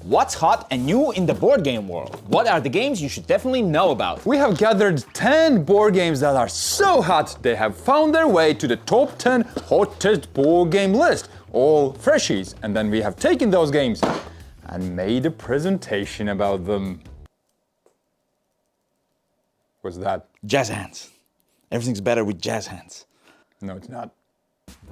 What's hot and new in the board game world? What are the games you should definitely know about? We have gathered 10 board games that are so hot they have found their way to the top 10 hottest board game list. All freshies. And then we have taken those games and made a presentation about them. What's that? Jazz hands. Everything's better with jazz hands. No, it's not.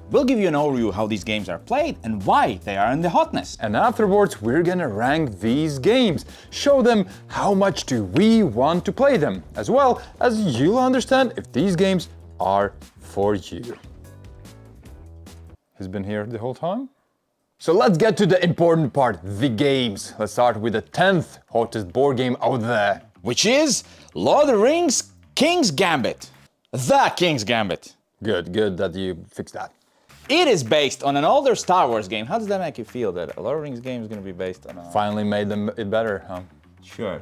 We'll give you an overview of how these games are played and why they are in the hotness. And afterwards, we're gonna rank these games, show them how much do we want to play them, as well as you'll understand if these games are for you. He's been here the whole time? So let's get to the important part, the games. Let's start with the 10th hottest board game out there. Which is Lord of the Rings King's Gambit. The King's Gambit. Good that you fixed that. It is based on an older Star Wars game. How does that make you feel that a Lord of the Rings game is going to be based on a... Finally made them it better, huh? Sure.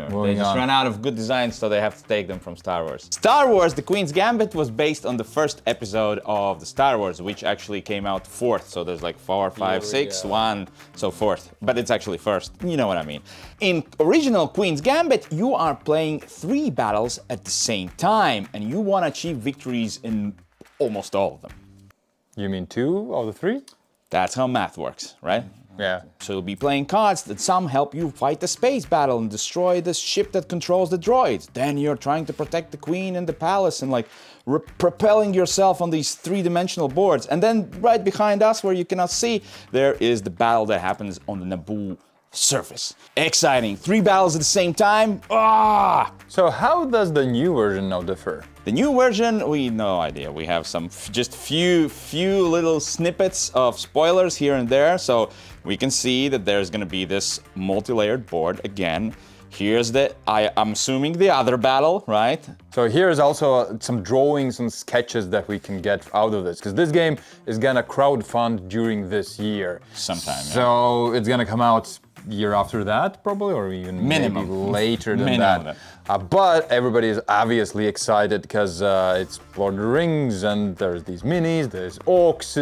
Moving They just on. ran out of good designs, so they have to take them from Star Wars. Star Wars The Queen's Gambit was based on the first episode of the Star Wars, which actually came out fourth. So there's like 4, 5, 6, 1, so fourth. But it's actually first. You know what I mean. In original Queen's Gambit, you are playing 3 battles at the same time, and you want to achieve victories in almost all of them. You mean 2 out of the 3? That's how math works, right? Yeah. So you'll be playing cards that some help you fight the space battle and destroy the ship that controls the droids. Then you're trying to protect the queen and the palace and like propelling yourself on these 3-dimensional boards. And then right behind us, where you cannot see, there is the battle that happens on the Naboo surface. Exciting. 3 battles at the same time. Ah! So how does the new version now differ? The new version, we no idea. We have some just few little snippets of spoilers here and there, so we can see that there's going to be this multi-layered board again. Here's I'm assuming the other battle, right? So here's also some drawings and sketches that we can get out of this, because this game is gonna crowdfund during this year. Sometime, yeah. So it's gonna come out year after that, probably, or even Minimum. maybe later than Minimum. that. But everybody is obviously excited because it's Lord of the Rings, and there's these minis, there's orcs,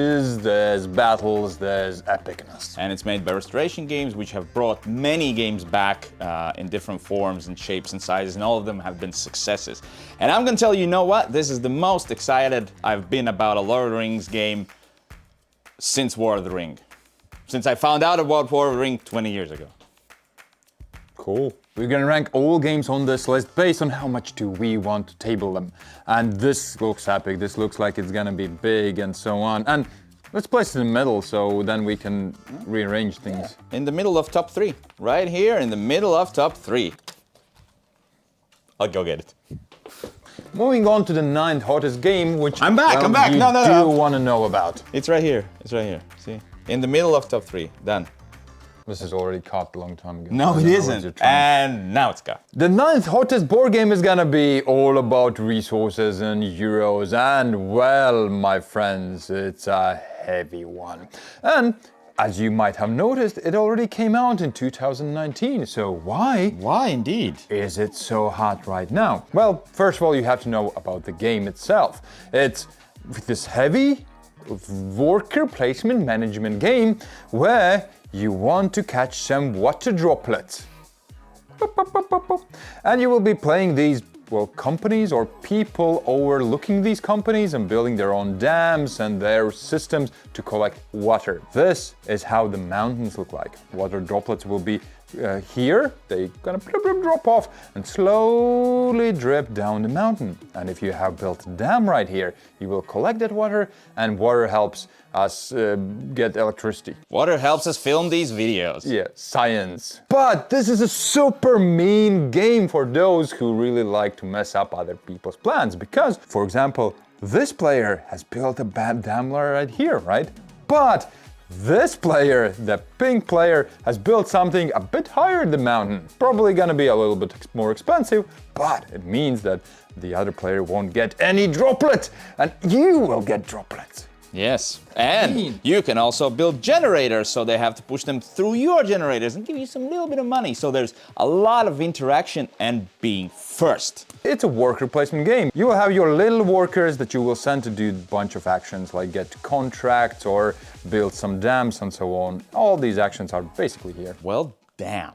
there's battles, there's epicness. And it's made by Restoration Games, which have brought many games back in different forms and shapes and sizes, and all of them have been successes. And I'm gonna tell you, you know what? This is the most excited I've been about a Lord of the Rings game since War of the Ring. Since I found out about War of the Ring 20 years ago. Cool. We're gonna rank all games on this list based on how much do we want to table them. And this looks epic, this looks like it's gonna be big and so on. And let's place it in the middle so then we can rearrange things. In the middle of top 3. Right here in the middle of top 3. I'll go get it. Moving on to the 9th hottest game, which I'm back. you No. do want to know about. It's right here. See? In the middle of top 3. Done. This is already caught a long time ago. No, I it don't know what isn't. you're trying- And now it's got. The 9th hottest board game is gonna be all about resources and euros, and well, my friends, it's a heavy one. And as you might have noticed, it already came out in 2019, so why Indeed? is it so hot right now? Well, first of all, you have to know about the game itself. It's this heavy worker placement management game where you want to catch some water droplets. And you will be playing these, well, companies or people overlooking these companies and building their own dams and their systems to collect water. This is how the mountains look like. Water droplets will be here, they're gonna drop off and slowly drip down the mountain. And if you have built a dam right here, you will collect that water, and water helps us get electricity. Water helps us film these videos. Yeah, science. But this is a super mean game for those who really like to mess up other people's plans, because, for example, this player has built a bad dam right here, right? But this player, the pink player, has built something a bit higher in the mountain. Probably gonna be a little bit more expensive, but it means that the other player won't get any droplets, and you will get droplets. Yes, and you can also build generators, so they have to push them through your generators and give you some little bit of money. So there's a lot of interaction and being first. It's a worker placement game. You will have your little workers that you will send to do a bunch of actions like get contracts or build some dams and so on. All these actions are basically here. Well, Damn.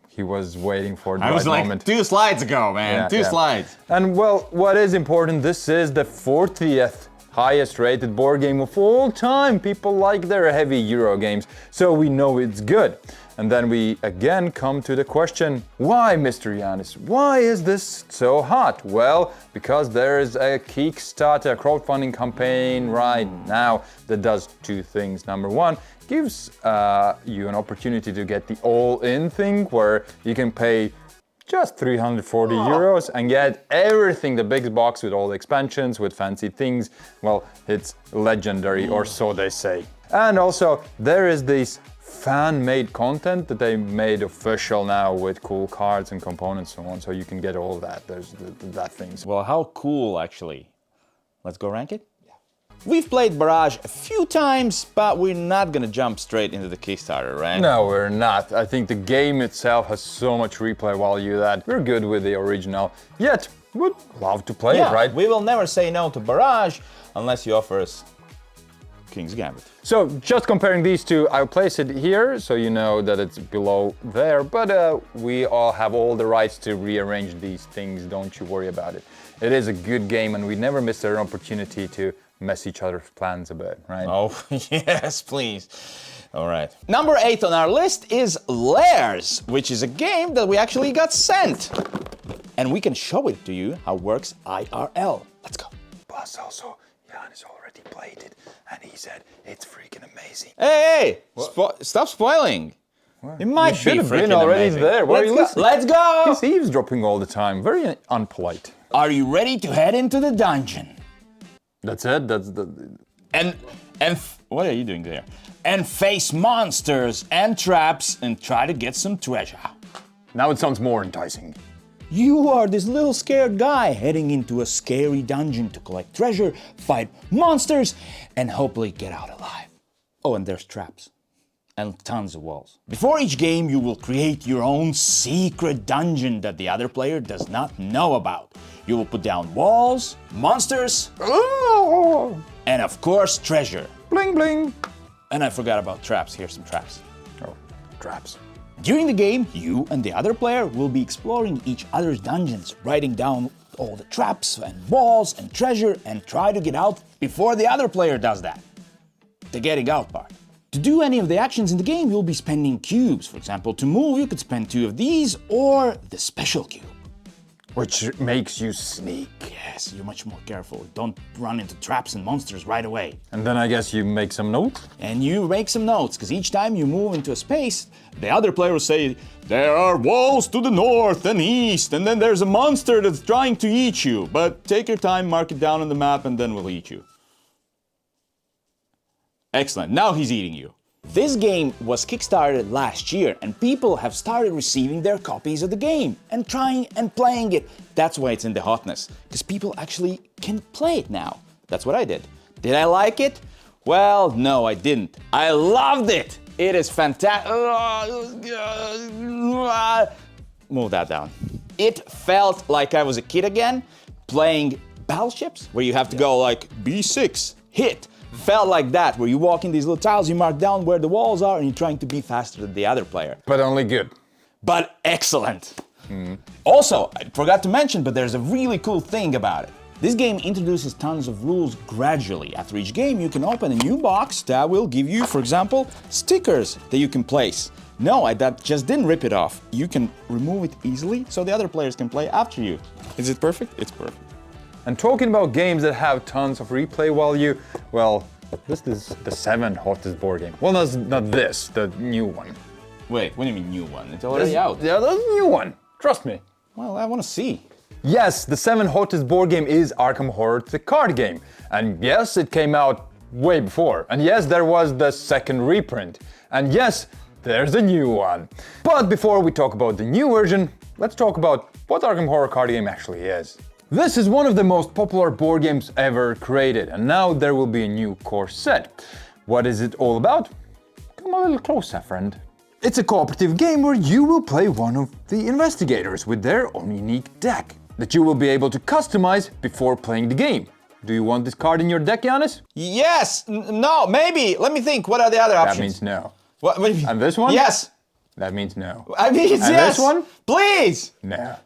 He was waiting for the I was right like moment. 2 slides ago, man. Yeah, Two yeah. slides. And well, what is important, this is the 40th highest rated board game of all time. People like their heavy Euro games, so we know it's good. And then we again come to the question, why, Mr. Yanis? Why is this so hot? Well, because there is a Kickstarter crowdfunding campaign right now that does two things. Number one, gives you an opportunity to get the all-in thing where you can pay just 340 euros and get everything, the big box with all the expansions, with fancy things. Well, it's legendary, or so they say. And also, there is this fan-made content that they made official now with cool cards and components and so on, so you can get all that. There's that things. Well, how cool, actually. Let's go rank it? Yeah. We've played Barrage a few times, but we're not gonna jump straight into the Kickstarter, right? No, we're not. I think the game itself has so much replay value that we're good with the original, yet would love to play it, right? We will never say no to Barrage unless you offer us King's Gambit. So just comparing these two, I'll place it here so you know that it's below there, but we all have all the rights to rearrange these things, don't you worry about it. It is a good game and we never miss an opportunity to mess each other's plans a bit, right? Oh, yes, please. All right. Number 8 on our list is Layers, which is a game that we actually got sent. And we can show it to you how it works IRL. Let's go. Plus also, Janis already played it and he said it's freaking amazing. Hey, stop spoiling. It might should be have been freaking already amazing. there. Why are you listening? Let's go! He's eavesdropping all the time. Very unpolite. Are you ready to head into the dungeon? That's it? That's the... And what are you doing there? And face monsters and traps and try to get some treasure. Now it sounds more enticing. You are this little scared guy heading into a scary dungeon to collect treasure, fight monsters, and hopefully get out alive. Oh, and there's traps. And tons of walls. Before each game, you will create your own secret dungeon that the other player does not know about. You will put down walls, monsters, and of course, treasure. Bling bling. And I forgot about traps. Here's some traps. Oh, traps. During the game, you and the other player will be exploring each other's dungeons, writing down all the traps and walls and treasure, and try to get out before the other player does that. The getting out part. To do any of the actions in the game, you'll be spending cubes. For example, to move, you could spend 2 of these, or the special cube. Which makes you sneak. Yes, you're much more careful. Don't run into traps and monsters right away. And then I guess you make some notes? And you make some notes, because each time you move into a space, the other player will say, there are walls to the north and east, and then there's a monster that's trying to eat you. But take your time, mark it down on the map, and then we'll eat you. Excellent, now he's eating you. This game was kickstarted last year and people have started receiving their copies of the game and trying and playing it. That's why it's in the hotness, because people actually can play it now. That's what I did. Did I like it? Well, no, I didn't. I loved it. It is fantastic. Move that down. It felt like I was a kid again, playing battleships, where you have to go like B6, hit. Felt like that, where you walk in these little tiles, you mark down where the walls are, and you're trying to be faster than the other player. But only good. But excellent. Also, I forgot to mention, but there's a really cool thing about it. This game introduces tons of rules gradually. After each game, you can open a new box that will give you, for example, stickers that you can place. No, I just didn't rip it off. You can remove it easily, so the other players can play after you. Is it perfect? It's perfect. And talking about games that have tons of replay value, well, this is the 7th hottest board game. Well, not this, the new one. Wait, what do you mean new one? It's already out. Yeah, that's a new one. Trust me. Well, I want to see. Yes, the 7th hottest board game is Arkham Horror, the card game. And yes, it came out way before. And yes, there was the 2nd reprint. And yes, there's a new one. But before we talk about the new version, let's talk about what Arkham Horror card game actually is. This is one of the most popular board games ever created, and now there will be a new core set. What is it all about? Come a little closer, friend. It's a cooperative game where you will play one of the investigators with their own unique deck that you will be able to customize before playing the game. Do you want this card in your deck, Janis? Yes! No, maybe! Let me think, what are the other options? That means no. What do you mean? And this one? Yes! That means no. I mean, yes. This one? Please. No.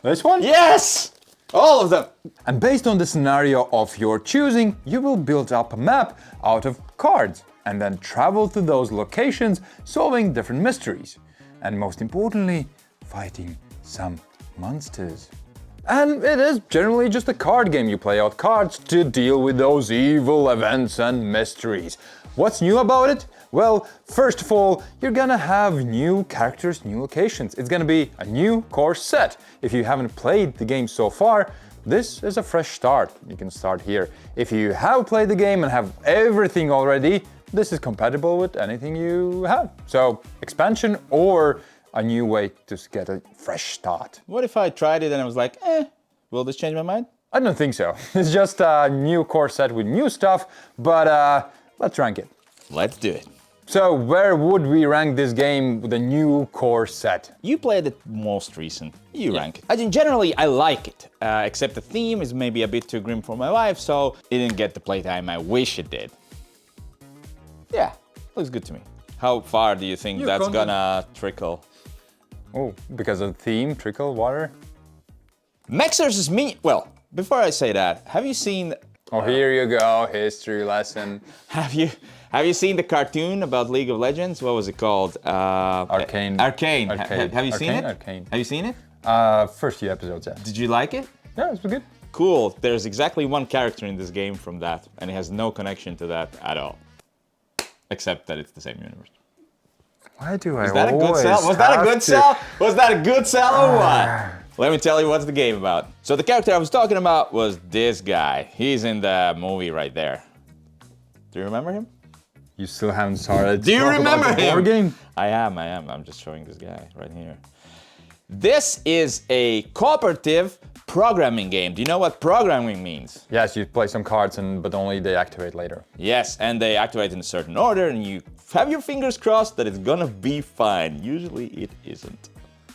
This one? Yes. All of them. And based on the scenario of your choosing, you will build up a map out of cards and then travel to those locations, solving different mysteries. And most importantly, fighting some monsters. And it is generally just a card game. You play out cards to deal with those evil events and mysteries. What's new about it? Well, first of all, you're gonna have new characters, new locations. It's gonna be a new core set. If you haven't played the game so far, this is a fresh start. You can start here. If you have played the game and have everything already, this is compatible with anything you have. So, expansion or a new way to get a fresh start. What if I tried it and I was like, will this change my mind? I don't think so. It's just a new core set with new stuff, but let's rank it. Let's do it. So where would we rank this game with a new core set? You played it most recent. You rank it. I think generally I like it, except the theme is maybe a bit too grim for my wife, so it didn't get the playtime I wish it did. Yeah, looks good to me. How far do you think that's gonna trickle? Oh, because of the theme, trickle water? Mechs vs. Me. Well, before I say that, have you seen? Oh, here you go, history lesson. Have you seen the cartoon about League of Legends? What was it called? Arcane. Arcane. Have you seen it? Arcane. Have you seen it? First few episodes, yeah. Did you like it? Yeah, it was good. Cool. There's exactly one character in this game from that, and it has no connection to that at all, except that it's the same universe. Why do I Was that a good sell? Was that a good sell? Was that a good sell or what? Let me tell you what's the game about. So the character I was talking about was this guy. He's in the movie right there. Do you remember him? You still haven't started. Do you remember him? Board game? I am. I'm just showing this guy right here. This is a cooperative programming game. Do you know what programming means? Yes, you play some cards, but only they activate later. Yes, and they activate in a certain order, and you have your fingers crossed that it's gonna be fine. Usually it isn't.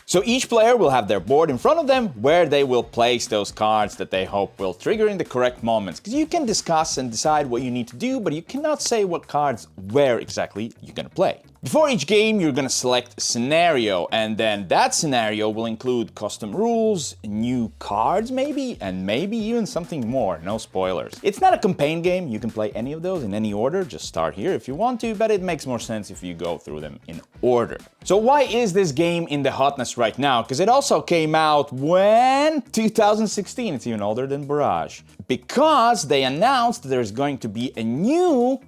So each player will have their board in front of them where they will place those cards that they hope will trigger in the correct moments. Because you can discuss and decide what you need to do, but you cannot say what cards where exactly you're gonna play. Before each game, you're gonna select a scenario, and then that scenario will include custom rules, new cards maybe, and maybe even something more, no spoilers. It's not a campaign game, you can play any of those in any order, just start here if you want to, but it makes more sense if you go through them in order. So why is this game in the hotness right now? Because it also came out when? 2016, it's even older than Barrage. Because they announced there's going to be a new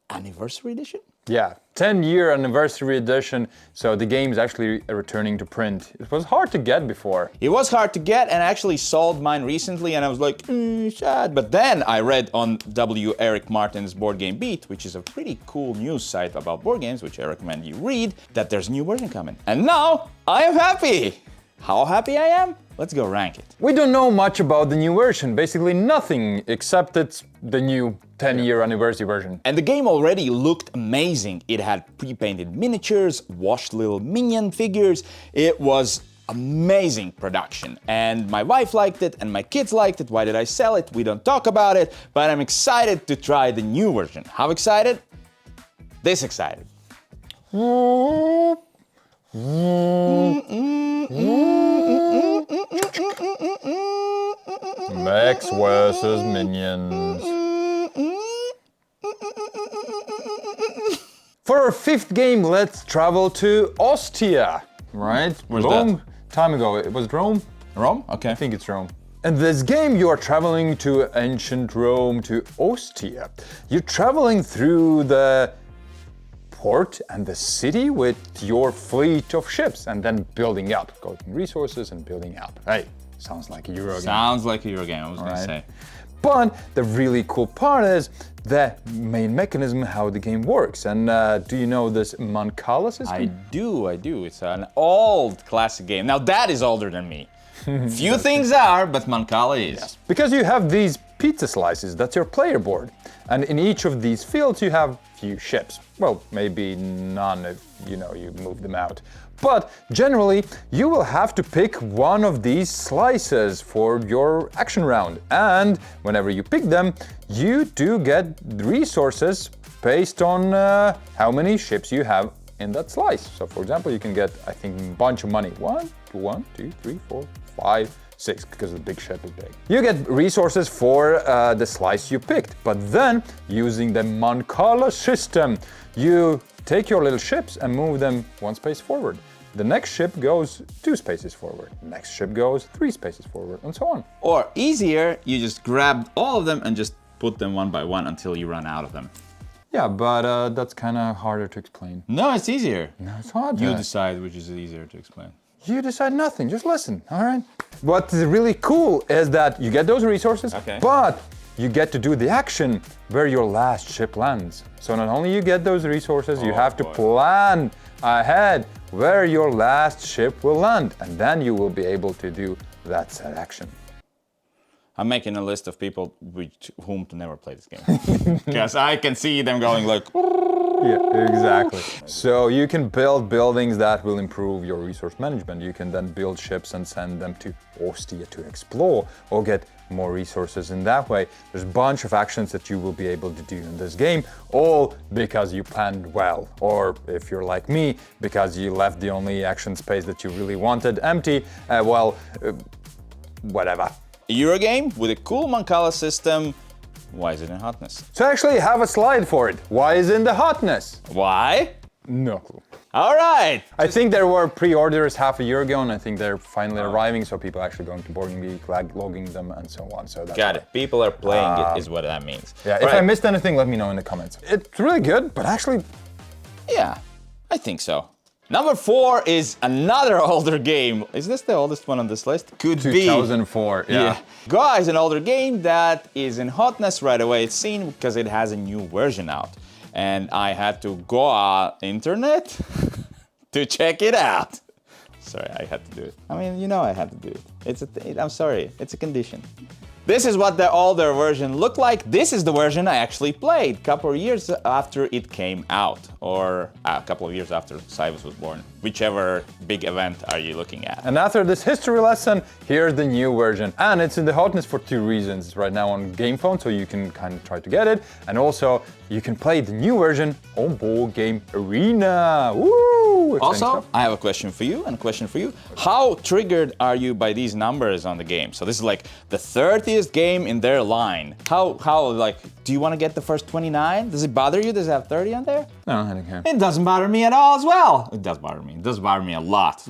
anniversary edition? Yeah, 10-year anniversary edition, so the game is actually returning to print. It was hard to get before. It was hard to get, and I actually sold mine recently, and I was like, sad. But then I read on W. Eric Martin's Board Game Beat, which is a pretty cool news site about board games, which I recommend you read, that there's a new version coming. And now I am happy. How happy I am? Let's go rank it. We don't know much about the new version, basically nothing, except it's the new 10-year anniversary version. And the game already looked amazing. It had pre-painted miniatures, washed little minion figures. It was amazing production. And my wife liked it, and my kids liked it. Why did I sell it? We don't talk about it, but I'm excited to try the new version. How excited? This excited. Mechs versus minions. For our fifth game, let's travel to Ostia. Right? Where's Long time ago. It was Rome? Rome? Okay. I think it's Rome. In this game, you are traveling to ancient Rome, to Ostia. You're traveling through the port and the city with your fleet of ships, and then building up, collecting resources and building up. Hey, sounds like a Euro game. Sounds like a Euro game, I was gonna say. But the really cool part is the main mechanism, how the game works. And do you know this Mancala system? I do. It's an old classic game. Now that is older than me. Few things are, but Mancala is. Yes. Because you have these pizza slices, that's your player board. And in each of these fields you have few ships. Well, maybe none if, you move them out. But generally, you will have to pick one of these slices for your action round. And whenever you pick them, you do get resources based on how many ships you have in that slice. So for example, you can get, I think, a bunch of money. One, two, three, 4, 5, 6, because the big ship is big. You get resources for the slice you picked, but then using the Mancala system, you take your little ships and move them 1 space forward. The next ship goes 2 spaces forward. The next ship goes 3 spaces forward, and so on. Or easier, you just grab all of them and just put them one by one until you run out of them. Yeah, but that's kind of harder to explain. No, it's easier. No, it's harder. You decide which is easier to explain. You decide nothing, just listen, all right? What is really cool is that you get those resources, but you get to do the action where your last ship lands. So not only you get those resources, you have to plan ahead where your last ship will land, and then you will be able to do that set action. I'm making a list of people with whom to never play this game. Because I can see them going like... Yeah, exactly. So you can build buildings that will improve your resource management. You can then build ships and send them to Ostia to explore or get more resources in that way. There's a bunch of actions that you will be able to do in this game, all because you planned well. Or if you're like me, because you left the only action space that you really wanted empty, whatever. Eurogame with a cool Mancala system. Why is it in hotness? So I actually have a slide for it. Why is it in the hotness? Why? No clue. All right. I think there were pre-orders half a year ago, and I think they're finally arriving, so people are actually going to BoardGameGeek, logging them, and so on. So that's Got it. People are playing it, is what that means. Yeah, if I missed anything, let me know in the comments. It's really good, but actually... Yeah, I think so. Number 4 is another older game. Is this the oldest one on this list? Could be. 2004, yeah. Go is an older game that is in hotness right away. It's seen because it has a new version out. And I had to go on internet to check it out. Sorry, I had to do it. I mean, you know I had to do it. I'm sorry, it's a condition. This is what the older version looked like. This is the version I actually played a couple of years after it came out, or a couple of years after Cybus was born. Whichever big event are you looking at. And after this history lesson, here's the new version. And it's in the hotness for 2 reasons. It's right now on Game Phone, so you can kind of try to get it. And also, you can play the new version on Board Game Arena. Woo! Also, I have a question for you and a question for you. How triggered are you by these numbers on the game? So this is like the 30th game in their line. How like, do you want to get the first 29? Does it bother you? Does it have 30 on there? No, I don't care. It doesn't bother me at all as well. It does bother me. It does bother me a lot.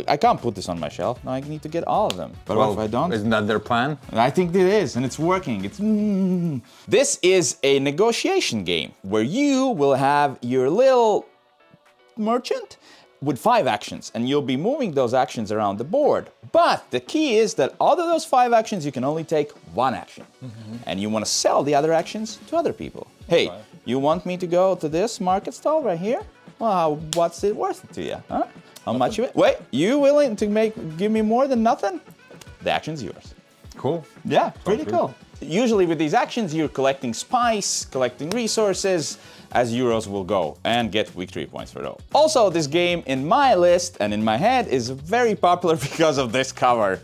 I can't put this on my shelf. No, I need to get all of them. But what if I don't? Isn't that their plan? I think it is, and it's working. This is a negotiation game where you will have your little merchant with 5 actions, and you'll be moving those actions around the board. But the key is that out of those 5 actions, you can only take 1 action. And you want to sell the other actions to other people. Hey, you want me to go to this market stall right here? Well, what's it worth to you? Huh? How much of it? Wait, you willing to give me more than nothing? The action's yours. Cool. Yeah, pretty cool. Usually with these actions, you're collecting spice, collecting resources, as euros will go, and get victory points for those. Also, this game in my list and in my head is very popular because of this cover.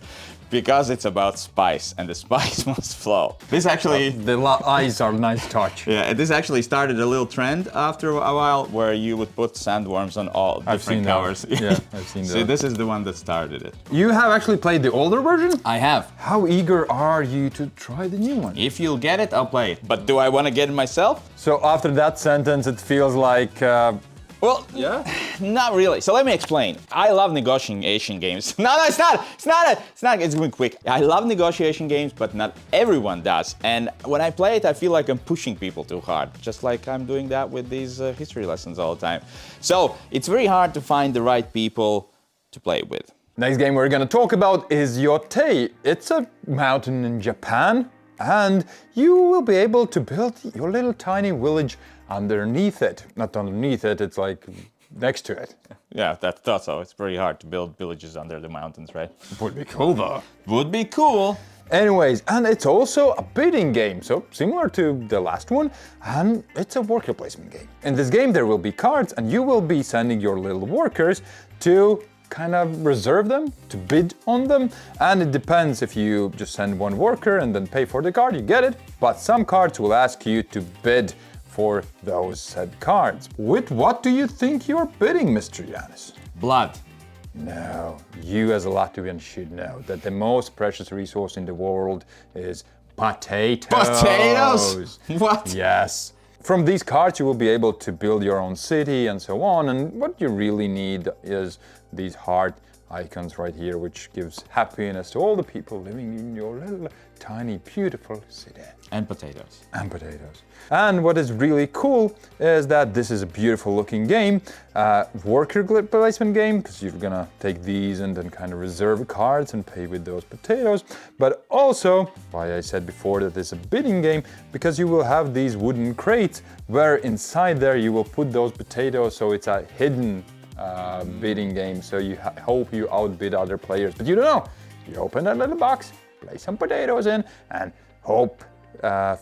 Because it's about spice, and the spice must flow. This actually... the eyes are nice touch. Yeah, this actually started a little trend after a while where you would put sandworms on all different covers. Yeah, I've seen that. So this is the one that started it. You have actually played the older version? I have. How eager are you to try the new one? If you'll get it, I'll play it. But do I want to get it myself? So after that sentence, it feels like... Well, yeah, not really. So let me explain. I love negotiation games. No, it's not. It's going quick. I love negotiation games, but not everyone does. And when I play it, I feel like I'm pushing people too hard, just like I'm doing that with these history lessons all the time. So it's very hard to find the right people to play with. Next game we're gonna talk about is Yotei. It's a mountain in Japan, and you will be able to build your little tiny village underneath it. Not underneath it, it's like next to it. Yeah, that's thought so. It's pretty hard to build villages under the mountains, right? Would be cool though. Would be cool. Anyways, and it's also a bidding game, so similar to the last one, and it's a worker placement game. In this game there will be cards, and you will be sending your little workers to kind of reserve them, to bid on them, and it depends if you just send one worker and then pay for the card, you get it, but some cards will ask you to bid for those said cards. With what do you think you're bidding, Mr. Yanis? Blood. No, you as a Latvian should know that the most precious resource in the world is potatoes. Potatoes? What? Yes. From these cards you will be able to build your own city and so on, and what you really need is these heart icons right here, which gives happiness to all the people living in your little tiny beautiful city. And potatoes. And potatoes. And what is really cool is that this is a beautiful looking game, worker placement game, because you're gonna take these and then kind of reserve cards and pay with those potatoes. But also, why I said before that it's a bidding game, because you will have these wooden crates where inside there you will put those potatoes, so it's a hidden bidding game. So you hope you outbid other players, but you don't know. You open that little box, place some potatoes in, and hope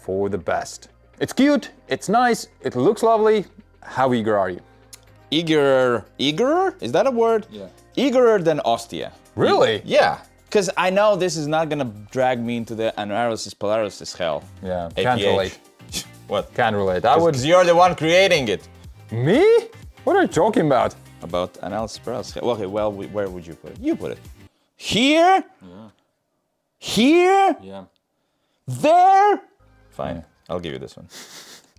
for the best. It's cute, it's nice, it looks lovely. How eager are you? Eager? Is that a word? Yeah. Eagerer than Ostia. Really? Yeah. Because I know this is not gonna drag me into the analysis paralysis hell. Yeah, APH. can't relate. What? Can't relate. I would. Because you're the one creating it. Me? What are you talking about? About analysis paralysis hell. Okay, well, where would you put it? You put it. Here? Yeah. Here? Yeah. There? Fine, I'll give you this one.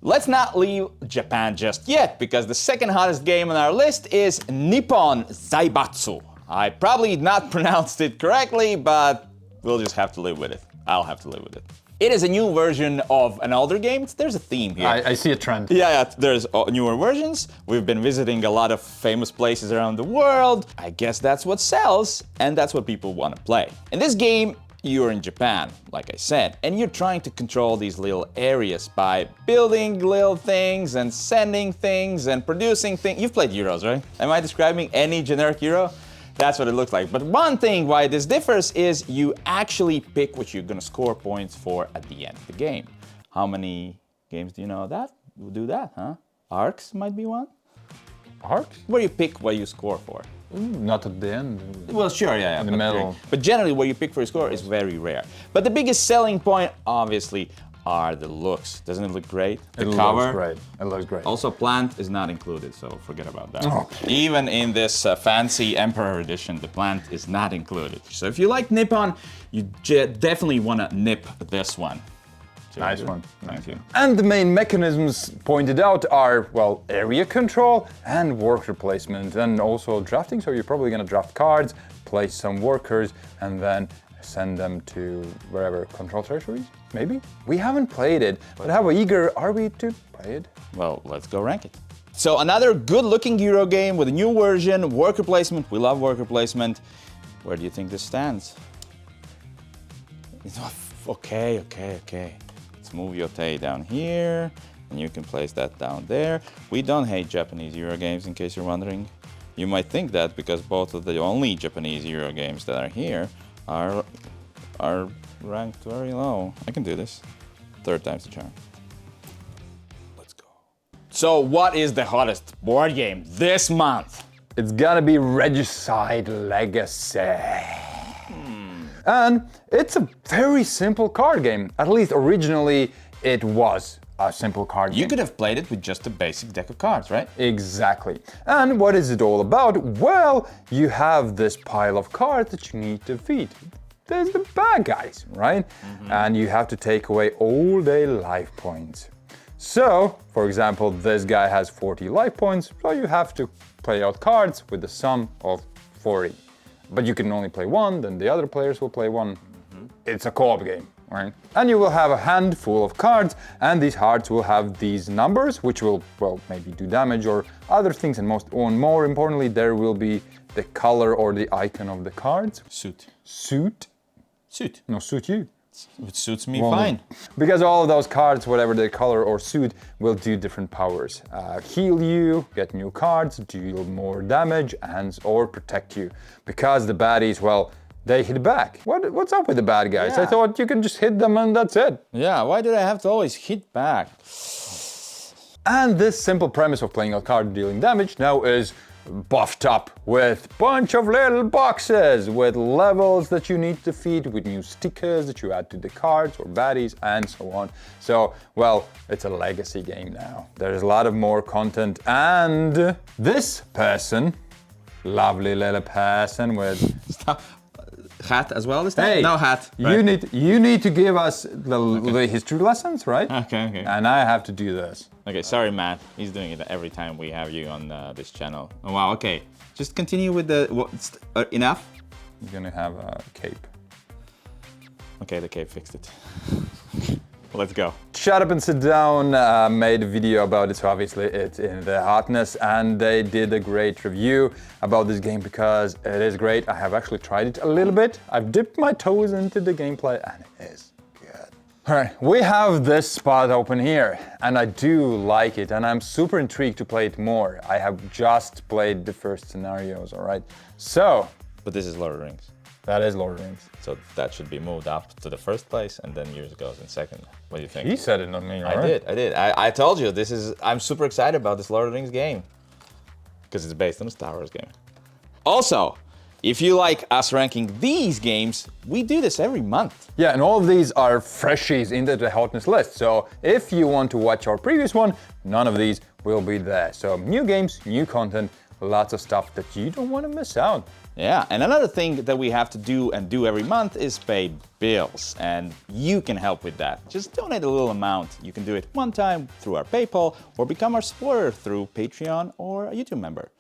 Let's not leave Japan just yet, because the second hottest game on our list is Nippon Zaibatsu. I probably not pronounced it correctly, but we'll just have to live with it. I'll have to live with it. It is a new version of an older game. There's a theme here. I see a trend. Yeah, there's newer versions. We've been visiting a lot of famous places around the world. I guess that's what sells, and that's what people want to play. In this game, you're in Japan, like I said, and you're trying to control these little areas by building little things and sending things and producing things. You've played Euros, right? Am I describing any generic Euro? That's what it looks like. But one thing why this differs is you actually pick what you're gonna score points for at the end of the game. How many games do you know that do that, huh? Arcs might be one? Arcs? Where you pick what you score for. Not at the end. Well, sure, yeah. In the middle. But generally, what you pick for your score is very rare. But the biggest selling point, obviously, are the looks. Doesn't it look great? The cover. Looks great. It looks great. Also, plant is not included, so forget about that. Oh. Even in this fancy Emperor edition, the plant is not included. So if you like Nippon, you definitely want to nip this one. Nice one. Thank you. And the main mechanisms pointed out are, well, area control and worker placement, and also drafting. So you're probably gonna draft cards, place some workers, and then send them to wherever, control territories, maybe? We haven't played it, but how eager are we to play it? Well, let's go rank it. So another good-looking Euro game with a new version, worker placement. We love worker placement. Where do you think this stands? Okay. Let's move Yotei down here, and you can place that down there. We don't hate Japanese Euro games, in case you're wondering. You might think that because both of the only Japanese Euro games that are here are ranked very low. I can do this. Third time's the charm. Let's go. So what is the hottest board game this month? It's gonna be Regicide Legacy. And it's a very simple card game. At least originally it was a simple card game. You could have played it with just a basic deck of cards, right? Exactly. And what is it all about? Well, you have this pile of cards that you need to defeat. There's the bad guys, right? And you have to take away all their life points. So, for example, this guy has 40 life points, so you have to play out cards with the sum of 40. But you can only play one, then the other players will play one. It's a co-op game, right? And you will have a handful of cards, and these cards will have these numbers, which will, well, maybe do damage or other things, and more importantly, there will be the color or the icon of the cards. Suit. No, suit you. It suits me fine. Because all of those cards, whatever their color or suit, will do different powers. Heal you, get new cards, deal more damage, or protect you. Because the baddies, well, they hit back. What's up with the bad guys? Yeah. I thought you can just hit them and that's it. Yeah, why did I have to always hit back? And this simple premise of playing a card dealing damage now is buffed up with bunch of little boxes with levels that you need to defeat, with new stickers that you add to the cards or baddies and so on. So, well, it's a legacy game now. There's a lot of more content, and this person, lovely little person with hat as well this time? Hey, no hat. Right. You need to give us the history lessons, right? Okay. And I have to do this. Okay, sorry, Matt. He's doing it every time we have you on this channel. Oh, wow, okay. Just continue with the... enough? You're gonna have a cape. Okay, the cape fixed it. Let's go. Shut Up and Sit Down made a video about it, so obviously it's in the hotness, and they did a great review about this game because it is great. I have actually tried it a little bit. I've dipped my toes into the gameplay and it is good. All right, we have this spot open here and I do like it and I'm super intrigued to play it more. I have just played the first scenarios, all right? So... But this is Lord of the Rings. That is Lord of the Rings. So that should be moved up to the first place and then yours goes in second. What do you think? He said it, not me, right? I did. I told you, I'm super excited about this Lord of the Rings game. Because it's based on a Star Wars game. Also, if you like us ranking these games, we do this every month. Yeah, and all of these are freshies into the hotness list. So if you want to watch our previous one, none of these will be there. So new games, new content, lots of stuff that you don't want to miss out. Yeah, and another thing that we have to do every month is pay bills, and you can help with that. Just donate a little amount. You can do it one time through our PayPal or become our supporter through Patreon or a YouTube member.